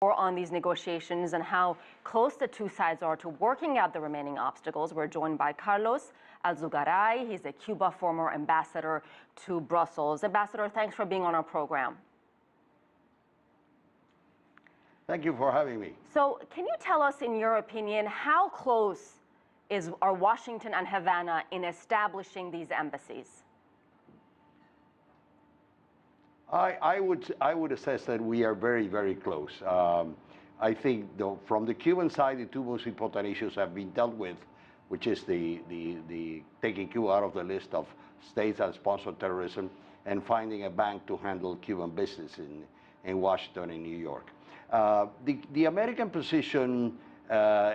More on these negotiations and how close the two sides are to working out the remaining obstacles. We're joined by Carlos Alzugaray. He's a Cuba former ambassador to Brussels. Ambassador, thanks for being on our program. Thank you for having me. So can you tell us, in your opinion, how close are Washington and Havana in establishing these embassies? I would assess that we are very, very close. I think from the Cuban side, the two most important issues have been dealt with, which is the taking Cuba out of the list of states that sponsor terrorism and finding a bank to handle Cuban business in Washington and New York. The American position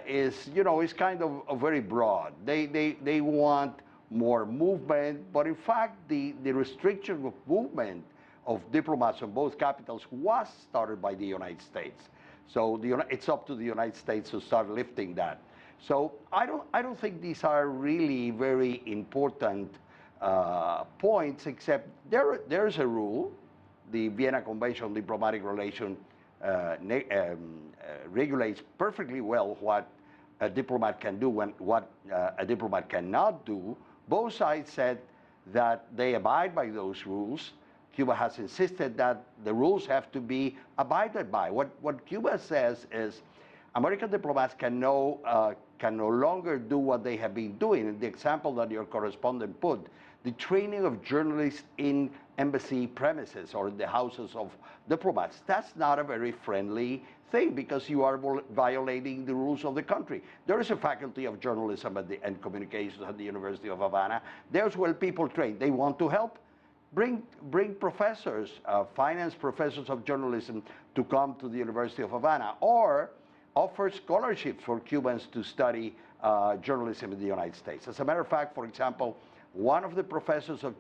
is kind of very broad. They want more movement, but in fact, the restriction of movement of diplomats from both capitals was started by the United States. So it's up to the United States to start lifting that. So I don't think these are really very important points, except there's a rule. The Vienna Convention on Diplomatic Relations regulates perfectly well what a diplomat can do and what a diplomat cannot do. Both sides said that they abide by those rules. Cuba has insisted that the rules have to be abided by. What Cuba says is American diplomats can no longer do what they have been doing. In the example that your correspondent put, the training of journalists in embassy premises or in the houses of diplomats, that's not a very friendly thing because you are violating the rules of the country. There is a faculty of journalism and communications at the University of Havana. There's where people train. They want to help. Bring professors, finance professors of journalism to come to the University of Havana, or offer scholarships for Cubans to study journalism in the United States. As a matter of fact, for example, one of the professors of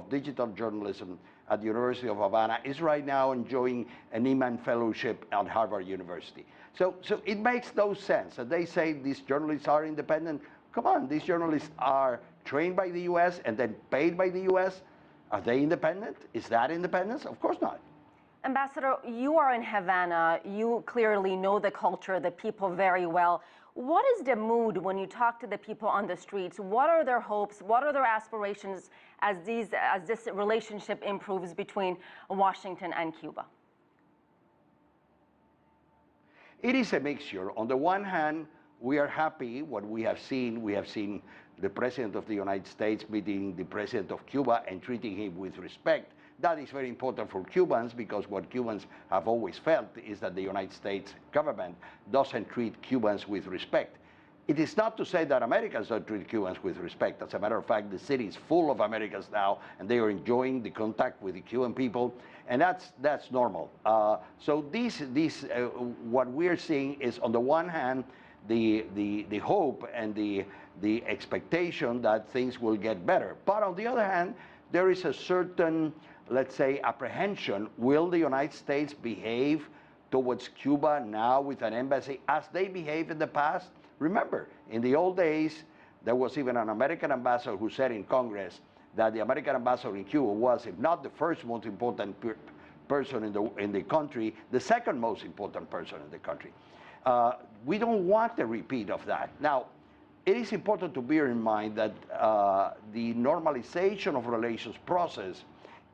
digital journalism at the University of Havana is right now enjoying an Eman Fellowship at Harvard University. So it makes no sense that they say these journalists are independent. Come on, these journalists are trained by the U.S. and then paid by the U.S. Are they independent? Is that independence? Of course not. Ambassador, you are in Havana. You clearly know the culture, the people very well. What is the mood when you talk to the people on the streets? What are their hopes? What are their aspirations as this relationship improves between Washington and Cuba? It is a mixture. On the one hand, we are happy what we have seen. We have seen the President of the United States meeting the President of Cuba and treating him with respect. That is very important for Cubans because what Cubans have always felt is that the United States government doesn't treat Cubans with respect. It is not to say that Americans don't treat Cubans with respect. As a matter of fact, the city is full of Americans now, and they are enjoying the contact with the Cuban people, and that's normal. So what we're seeing is, on the one hand, the hope and the expectation that things will get better. But on the other hand, there is a certain, let's say, apprehension. Will the United States behave towards Cuba now with an embassy as they behaved in the past? Remember, in the old days, there was even an American ambassador who said in Congress that the American ambassador in Cuba was, if not the first most important person in the country, the second most important person in the country. We don't want a repeat of that. Now, it is important to bear in mind that the normalization of relations process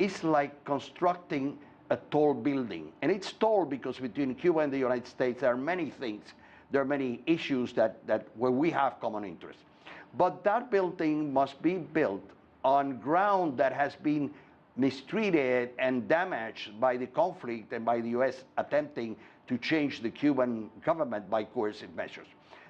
is like constructing a tall building. And it's tall because between Cuba and the United States, there are many things, there are many issues where we have common interests. But that building must be built on ground that has been mistreated and damaged by the conflict and by the U.S. attempting to change the Cuban government by coercive measures.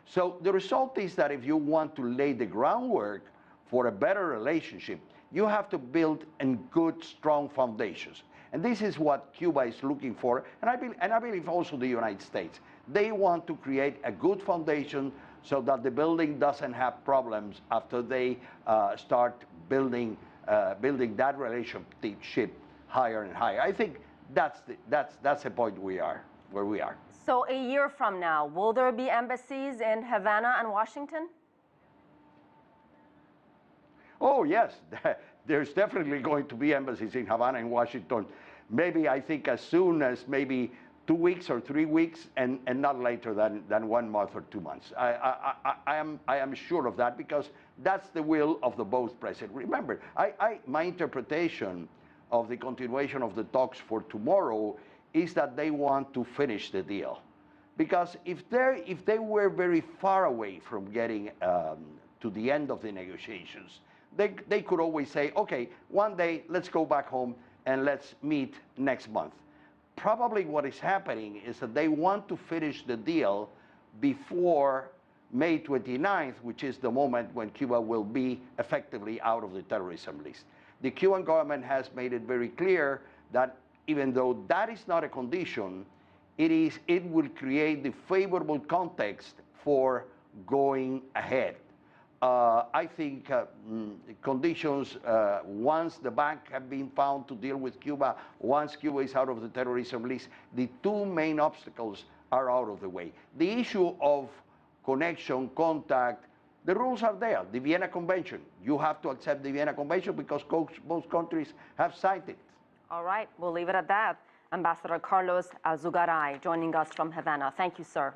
So the result is that if you want to lay the groundwork for a better relationship, you have to build in good, strong foundations. And this is what Cuba is looking for, and I believe also the United States. They want to create a good foundation so that the building doesn't have problems after they start building that relationship higher and higher. I think that's the point where we are. So a year from now, will there be embassies in Havana and Washington? Oh, yes. There's definitely going to be embassies in Havana and Washington. Maybe, I think, as soon as maybe 2 weeks or 3 weeks, and not later than 1 month or 2 months. I am sure of that, because that's the will of the both presidents. Remember, my interpretation of the continuation of the talks for tomorrow is that they want to finish the deal. Because if they were very far away from getting to the end of the negotiations, they could always say, okay, one day, let's go back home and let's meet next month. Probably what is happening is that they want to finish the deal before May 29th, which is the moment when Cuba will be effectively out of the terrorism list. The Cuban government has made it very clear that even though that is not a condition, it will create the favorable context for going ahead. I think conditions, once the bank have been found to deal with Cuba, once Cuba is out of the terrorism list, the two main obstacles are out of the way. The issue of connection, contact, the rules are there. The Vienna Convention, you have to accept the Vienna Convention because both countries have signed it. All right, we'll leave it at that. Ambassador Carlos Alzugaray joining us from Havana. Thank you, sir.